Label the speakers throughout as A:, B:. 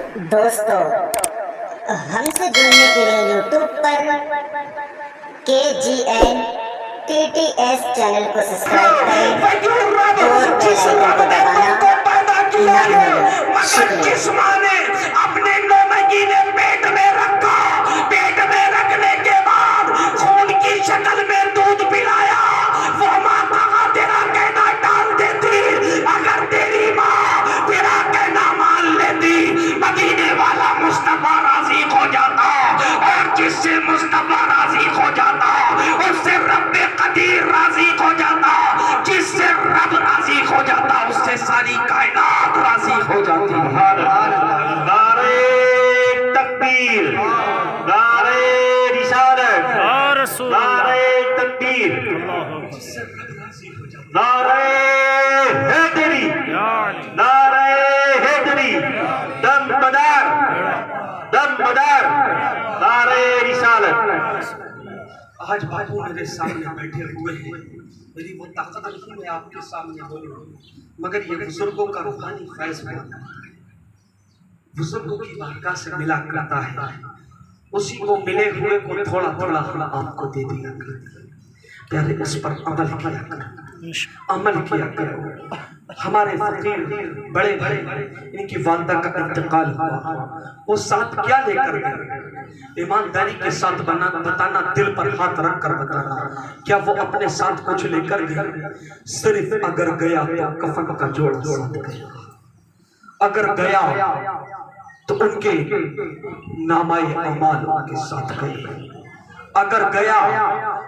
A: दोस्तों, हमसे जुड़ने के लिए YouTube पर KGN TTS चैनल को सब्सक्राइब करें और बेल आइकन को दबाना ना भूलें। शुक्रिया।
B: अपने 9 महीने पेट में रखा, पेट में रखने के बाद खून की शक्ल में दूध पिलाया। वो माँ कहाँ तेरा कहना डाल देती, अगर तेरी माँ तेरा कहना मान लेती, मदीने वाला मुस्तफा राजी हो जाता, और जिससे मुस्तफा राजी हो जाता उससे रब्बे कदीर राजी हो जाता, जिससे रब राजी हो जाता उससे सारी कायनात राजी हो जाती। नारे तकबीर, नारे रिसालत, नारे तकबीर, नारे हैदरी, नारे हैदरी, दम बदर, दम बदर, नारे रिसालत। आज बाबू मेरे सामने बैठे हुए हैं, मेरी वो ताकत नहीं मैं आपके सामने बोलूं, मगर ये बुजुर्गों का रूहानी फैज है, बुजुर्गों की बारगाह से मिला करता है, उसी को मिले हुए को थोड़ा थोड़ा आपको दे दिया करता है। प्यारे इस पर अमल किया करो, अमल किया करो। हमारे फकीर बड़े बड़े इनकी वालदा का इंतकाल हुआ, वो साथ क्या लेकर गए, ईमानदारी के साथ बताना, दिल पर हाथ रख कर बताना, क्या वो अपने साथ कुछ लेकर गए? सिर्फ अगर गया तो कफन का जोड़ साथ गया, अगर गया तो उनके नामाए अमाल उनके साथ गए, अगर गया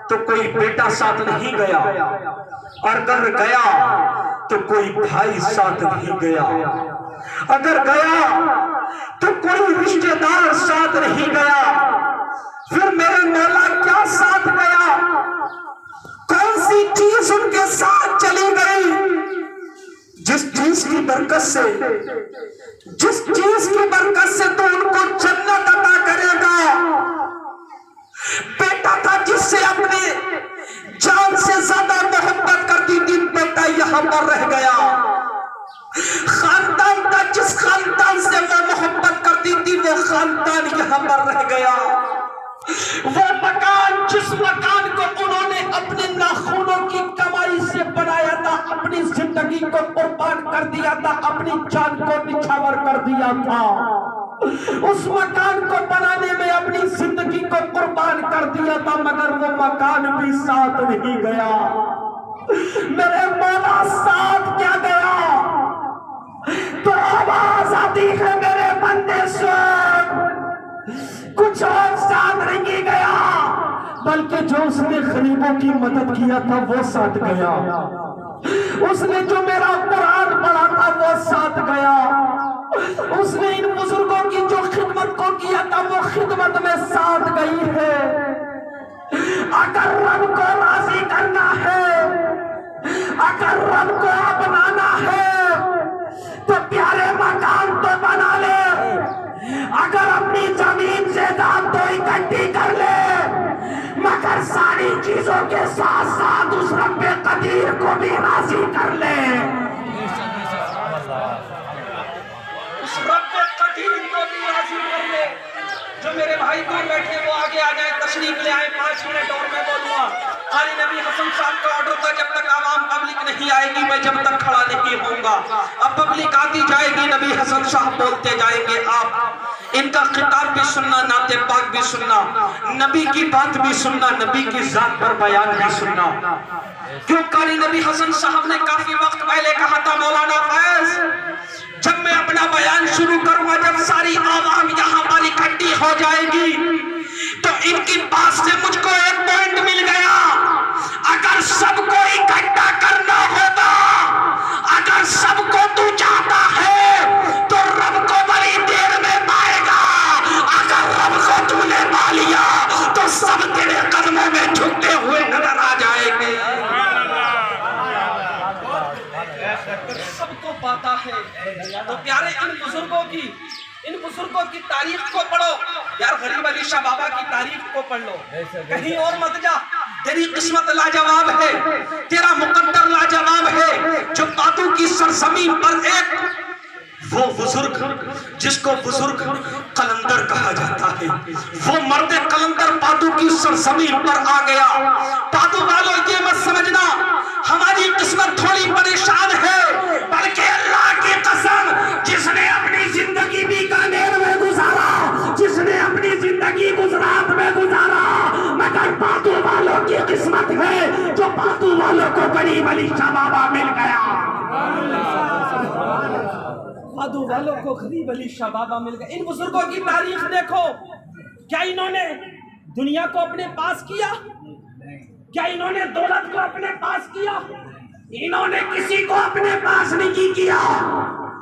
B: तो कोई बेटा साथ नहीं गया, और अगर गया तो कोई भाई साथ नहीं गया, अगर गया तो कोई रिश्तेदार साथ नहीं गया, फिर मेरे मौला क्या साथ गया? कौन सी चीज उनके साथ चली गई जिस चीज की बरकत से, जिस चीज की बरकत से तो उनको जन्नत अता करेगा? बेटा था जिससे अपने जान से ज्यादा मोहब्बत करती थी, बेटा यहां पर रह गया। खानदान था जिस खानदान से वो मोहब्बत करती थी, वो खानदान यहां पर रह गया। वो मकान जिस मकान को उन्होंने अपने नाखूनों की कमाई से बनाया था, अपनी जिंदगी को कुर्बान कर दिया था, अपनी जान को निछावर कर दिया था, उस मकान को बनाने में अपनी जिंदगी को कुर्बान कर दिया था, मगर वो मकान भी साथ नहीं गया। मेरे मौला साथ क्या गया? तो आवाज आती है मेरे बंदे सुन, कुछ और साथ नहीं गया, बल्कि जो उसने गरीबों की मदद किया था वो साथ गया, उसने जो मेरा कुरान पढ़ा था वो साथ गया, उसने इन बुजुर्गों की जो खिदमत को किया था वो खिदमत में साथ गई है। अगर रब को राजी करना है, अगर रब को अपनाना है तो प्यारे मकान तो बना ले, अगर अपनी जमीन जायदाद तो इकट्ठी कर ले, मगर सारी चीजों के साथ साथ उस रब्बे कदीर को भी राजी कर ले, उस रब्बे कदीर को भी राजी कर ले। जो मेरे भाई दूर बैठे वो आगे आ जाए, तशरीफ ले आए, 5 मिनट और मैं बोलूंगा। खाली नबी हसन साहब का ऑर्डर था, जब तक आवाम पब्लिक नहीं आएगी मैं जब तक खड़ा नहीं होऊंगा। अब पब्लिक आती जाएगी, नबी हसन साहब बोलते जाएंगे, आप इनका खिताब भी सुनना, नाते पाक भी सुनना, नबी की बात भी सुनना, नबी की जात पर बयान भी सुनना। क्यों कारी नबी हसन साहब ने काफी वक्त पहले कहा था, मौलाना फैज जब मैं अपना बयान शुरू करूंगा, जब सारी आवाम यहाँ पर इकट्ठी हो जाएगी तो इनकी बात से मुझको एक पॉइंट मिल गया, अगर सबको इकट्ठा करना होगा, अगर सबको तू चाहता है तो रब को बड़ी देर में पाएगा, अगर रब को तूने पा लिया तो सब तेरे कदमों में झुकते हुए नजर आ जाएंगे। सबको पाता है तो प्यारे इन बुजुर्गों की तारीख को पढ़ो यार, गरीब अली शाह बाबा की तारीख को पढ़ लो, कहीं और मत जा। तेरी किस्मत लाजवाब है, तेरा मुकद्दर लाजवाब है, जो बातों की सरजमीन पर एक वो बुजुर्ग जिसको बुजुर्ग कलंदर कहा जाता है, वो मर्द कलंदर पादू की सरजमीन पर आ गया। पादू वालों ये मत समझना हमारी किस्मत थोड़ी परेशान है, बल्कि अल्लाह की कसम जिसने अपनी जिंदगी बीकानेर में गुजारा, जिसने अपनी जिंदगी गुजरात में गुजारा, मगर पादू वालों की किस्मत है जो पादू वालों को गरीब अली शाह बाबा मिल गया।
C: पादू वालों को गरीब अली शाह बाबा मिल गए। इन बुजुर्गों की तारीख देखो, क्या इन्होंने दुनिया को अपने पास किया? क्या इन्होंने दौलत को अपने पास किया? इन्होंने किसी को अपने पास नहीं किया।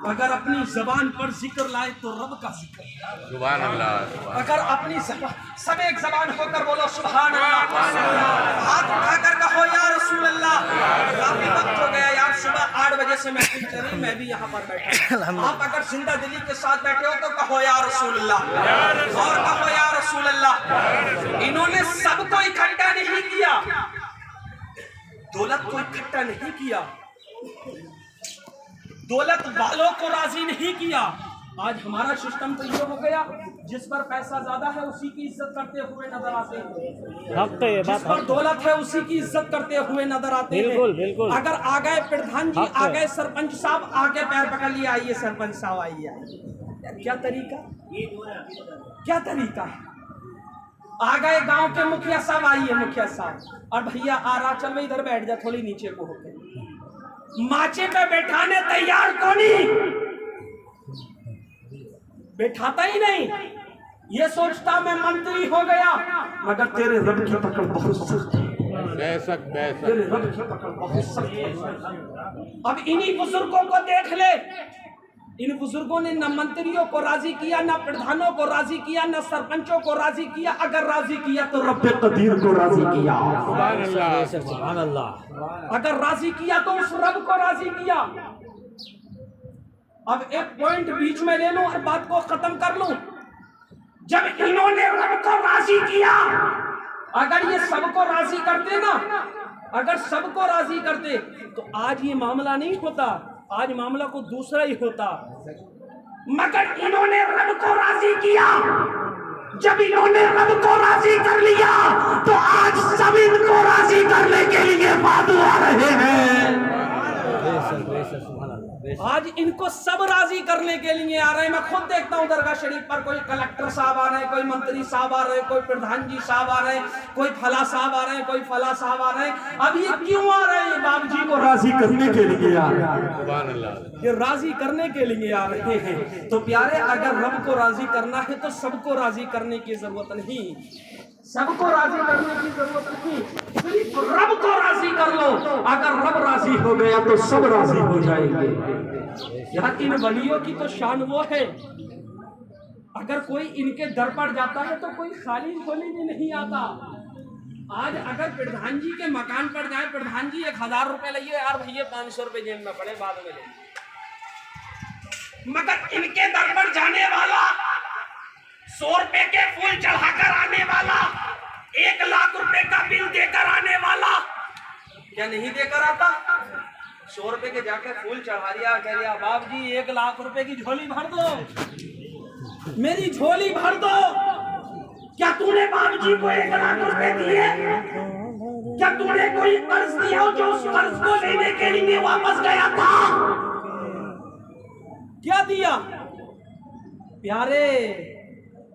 C: अगर अपनी जबान पर जिक्र लाए तो रब का जिक्र, सुभान अल्लाह। अगर अपनी सब एक जबान होकर बोलो सुभान अल्लाह, हाथ उठाकर कहो या रसूल अल्लाह। काफी वक्त हो गया यार, सुबह 8 बजे से महफिल चली, मैं भी यहाँ पर बैठा। आप अगर जिंदा दिली के साथ बैठे हो तो कहो या रसूल अल्लाह, और कहो या रसूल अल्लाह। इन्होंने सबको इकट्ठा नहीं किया, दौलत को इकट्ठा नहीं किया, दौलत वालों को राजी नहीं किया। आज हमारा सिस्टम तो ये हो गया, जिस पर पैसा ज्यादा है उसी की इज्जत करते हुए नजर आते हैं, जिस पर दौलत है उसी की इज्जत करते हुए नजर आते हैं। बिल्कुल बिल्कुल। अगर आ गए प्रधान जी, आ गए सरपंच साहब, आके पैर पकड़ लिया, आइए सरपंच साहब आइए। क्या तरीका, क्या तरीका है? आ गए गांव के मुखिया साहब, आइए मुखिया साहब, और भैया आ रहा, चल भाई इधर बैठ जा, थोड़ी नीचे को होके माचे पे बैठाने तैयार कौन ही बैठाता ही नहीं। ये सोचता मैं मंत्री हो गया, मगर तेरे रब की पकड़ बहुत सख्त है, तेरे रब की पकड़ बहुत सख्त है। अब इन्हीं बुजुर्गों को देख ले, इन बुजुर्गों ने न मंत्रियों को राजी किया, न प्रधानों को राजी किया, न सरपंचों को राजी किया। अगर राजी किया तो रब्बे कदीर को राजी किया, सुभान अल्लाह। अगर राजी किया तो उस रब को राजी किया। अब एक पॉइंट बीच में ले लूं और बात को खत्म कर लूं। जब इन्होंने रब को राजी किया, अगर ये सबको राजी करते ना, अगर सबको राजी करते तो आज ये मामला नहीं होता, आज मामला को दूसरा ही होता। मगर इन्होंने रब को राजी किया। जब इन्होंने रब को राजी कर लिया तो आज सब इनको राजी करने के लिए बादू आ रहे हैं। आज इनको सब राजी करने के लिए आ रहे हैं। मैं खुद देखता हूँ दरगाह शरीफ पर कोई कलेक्टर साहब आ रहे हैं, कोई मंत्री साहब आ रहे हैं, कोई प्रधान जी साहब आ रहे हैं, कोई फला साहब आ रहे हैं, कोई फला साहब आ रहे हैं। अब ये क्यों आ रहे हैं? बाप जी को राजी करने के लिए आ रहे हैं, ये राजी करने के लिए आ रहे हैं। तो प्यारे, अगर रब को राजी करना है तो सबको राजी करने की जरूरत नहीं, सबको राजी करने की जरूरत नहीं, सिर्फ रब को राजी कर लो। अगर रब राजी हो गया तो सब राजी हो जाएंगे। यहाँ इन वलियों की तो शान वो है, अगर कोई इनके दर पर जाता है तो कोई खाली झोली भी नहीं आता। आज अगर प्रधान जी के मकान पर जाए, प्रधान जी 1000 रुपए लिए, यार भैया 500 रुपए जेब में पड़े, बाद में ले। मगर इनके दर पर जाने वाला, 100 रुपए के फूल चढ़ाकर आने वाला, 1 लाख रुपए का बिल देकर आने वाला, क्या नहीं देकर आता? 100 रुपए के जाके फूल चढ़ा दिया, कह दिया बाप जी 1 लाख रुपए की झोली भर दो, मेरी झोली भर दो। क्या तूने बाप जी को 1 लाख रुपए दिए? क्या तूने कोई कर्ज दिया जो उस कर्ज को लेने के लिए वापस गया था? क्या दिया? प्यारे,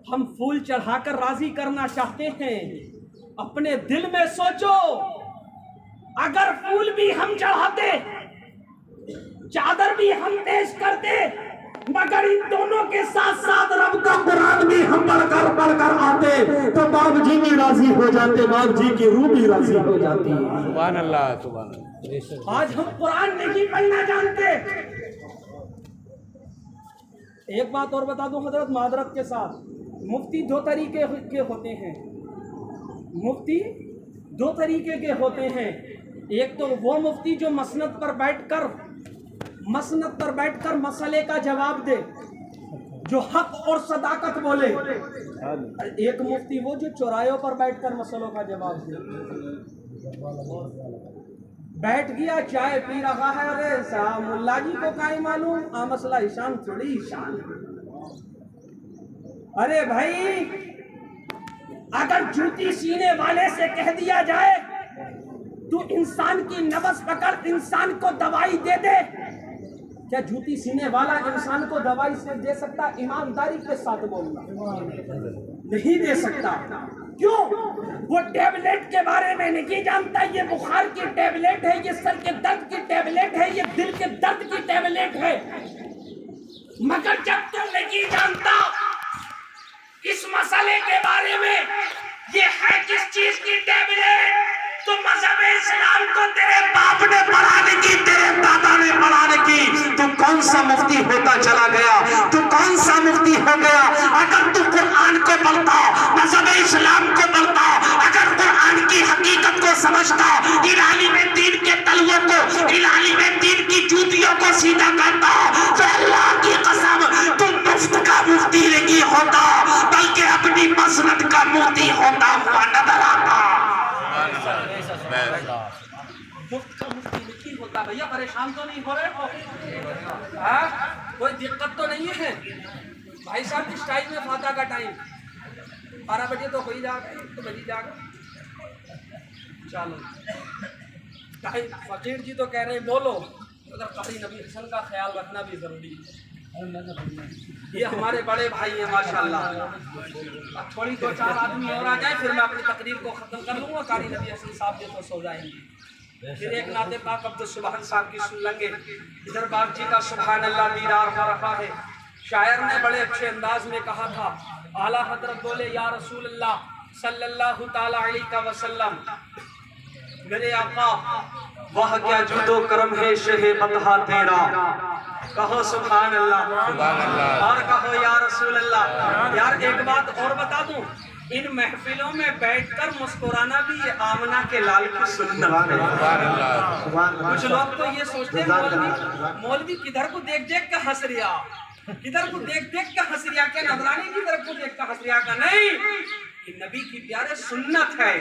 C: हम फूल चढ़ाकर राजी करना चाहते हैं। अपने दिल में सोचो, अगर फूल भी हम चढ़ाते, चादर भी हम पेश करते, मगर इन दोनों के साथ साथ रब का कुरान भी हम पढ़कर आते तो बाप जी भी राजी हो जाते, बाप जी की रूह भी राजी हो जाती है। सुभान अल्लाह, सुभान अल्लाह। आज हम कुरान नहीं पढ़ना जानते। एक बात और बता दूं हजरत, मादरत के साथ, मुफ्ती 2 तरीके के होते हैं। मुफ्ती 2 तरीके के होते हैं। एक तो वो मुफ्ती जो मसनद पर बैठकर मसले का जवाब दे, जो हक और सदाकत बोले। एक मुफ्ती वो जो चौराहों पर बैठकर मसलों का जवाब दे। बैठ गया, चाय पी रहा है। अरे साहब मुल्ला जी को काई मालूम, आ मसला ईशान थोड़ी ईशान। अरे भाई अगर जूती सीने वाले से कह दिया जाए तू इंसान की नब्ज पकड़, इंसान को दवाई दे दे, क्या जूती सीने वाला इंसान को दवाई से दे सकता? ईमानदारी के साथ बोलना, नहीं दे सकता। क्यों? वो टेबलेट के बारे में नहीं जानता। ये बुखार की टेबलेट है, ये सर के दर्द की टेबलेट है, ये दिल के दर्द की टेबलेट है। मगर जब तू नहीं जानता इस मसले के बारे में ये है किस चीज की टेबलेट, तो मजहब इस्लाम को तेरे बाप ने पढ़ाने की, तेरे दादा ने पढ़ाने की, तू कौन सा मुफ्ती होता चला गया? तू कौन सा मुफ्ती हो गया? अगर तू कुरान को पढ़ता, मजहब इस्लाम को पढ़ता, अगर कुरान की हकीकत को समझता, इलाही में दीन के तलवों को, इलाही में दीन की जूतियों को सीधा करता, तो अल्लाह की कसम तू मुफ्त का मुफ्ती नहीं होता, बल्कि अपनी मसनद का मुफ्ती होता हुआ नजर आता। मुफ्त का मुफ्ती नहीं होता। भैया परेशान तो नहीं हो रहे हो? हाँ, कोई दिक्कत तो नहीं है भाई साहब? इस टाइम में फाता का टाइम 12 बजे तो हो ही जाएगा, तो बज ही जाएगा। चलो टाइम फकीर जी तो कह रहे हैं बोलो, अगर कभी नबी हसन का ख्याल रखना भी जरूरी है। ये हमारे बड़े भाई हैं माशाल्लाह। अब थोड़ी 2-4 आदमी और आ जाए फिर मैं अपनी तकरीर को ख़त्म कर लूँगा। कारी नबी हसन साहब जो तो सो जाएंगे। फिर एक नाते पाक अब्दुल सुभान साहब की सुन लेंगे। इधर बाप जी का सुभान अल्लाह दीदार हो रहा है। शायर ने बड़े अच्छे अंदाज में कहा था, आला हजरत बोले या रसूल अल्लाह सल्लल्लाहु ताला अलैहि वसल्लम, मेरे आका वह क्या जुदो करम है शहे बतहा तेरा। कहो सुभान अल्लाह और कहो या रसूल अल्लाह। यार एक बात और बता दूं, इन महफिलों में बैठकर मुस्कुराना भी ये आमना के लाल की सुन्नत है। कुछ लोग तो ये सोचते हैं मौलवी किधर को देख देख कर हंस रिया, किधर को देख देख कर हंस रिया, क्या नजरानी की तरफ को देख कर हंस रिया का? नहीं, ये नबी की प्यारे सुन्नत है।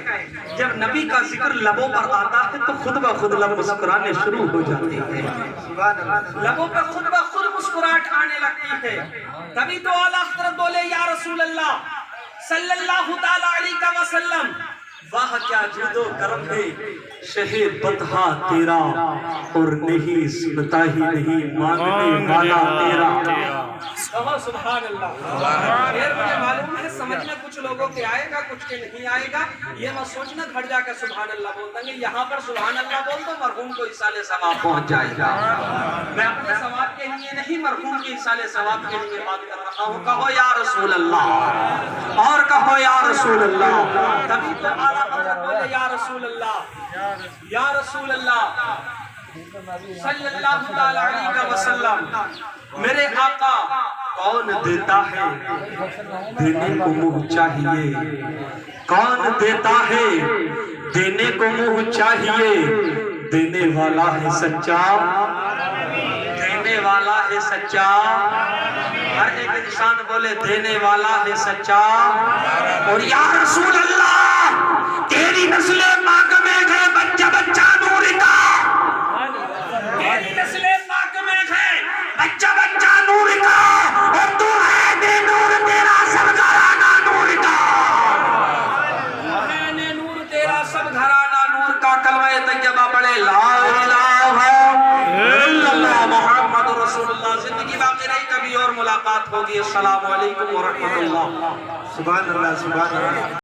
C: जब नबी का जिक्र लबों पर आता है तो खुद ब खुद लब मुस्कुराने शुरू हो जाते हैं, लबों पर खुद ब खुद मुस्कुराहट आने लगती है। तभी तो आला हज़रत बोले या रसूल अल्लाह सल्लल्लाहु ताला अलैहि वसल्लम, वाह क्या जुदो करम है शहीद बतहा तेरा, और नहीं सुनता ही नहीं मांगने वाला तेरा। सुभान अल्लाह। फिर मुझे मालूम है समझ में कुछ लोगों के आएगा, कुछ के नहीं आएगा। ये मत सोचना घर जाकर सुभान अल्लाह बोल देंगे, यहाँ पर सुभान अल्लाह बोल दो मरहूम को इसाले सवाब पहुँच जाएगा। मैं अपने सवाब के लिए नहीं, मरहूम के इसाले सवाब के लिए बात कर रहा हूँ। कहो या रसूल अल्लाह और कहो या रसूल अल्लाह। तभी तो आला हज़रत बोले या रसूल अल्लाह, या रसूल अल्लाह सल्लल्लाहु अलैहि वसल्लम। मेरे आका कौन देता है देने को मुँह चाहिए, कौन देता है देने को मुँह चाहिए, देने वाला है सच्चा, देने वाला है सच्चा। हर एक इंसान बोले देने वाला है सच्चा। और या रसूल अल्लाह तेरी नस्ले मांग में है बच्चा बच्चा नूर का, तेरी नस्ले मांग में है बच्चा बच्चा नूर का, और तू है बेनूर तेरा सब घराना नूर का, है नूर तेरा सब घराना नूर का। कलमा तैयबा पढ़े ला इलाहा इल्लल्लाह मुहम्मद रसूलुल्लाह। जिंदगी बाकी रही, कभी और मुलाकात होगी। अस्सलामु अलैकुम व रहमतुल्लाह। सुभान अल्लाह सुभान अल्लाह।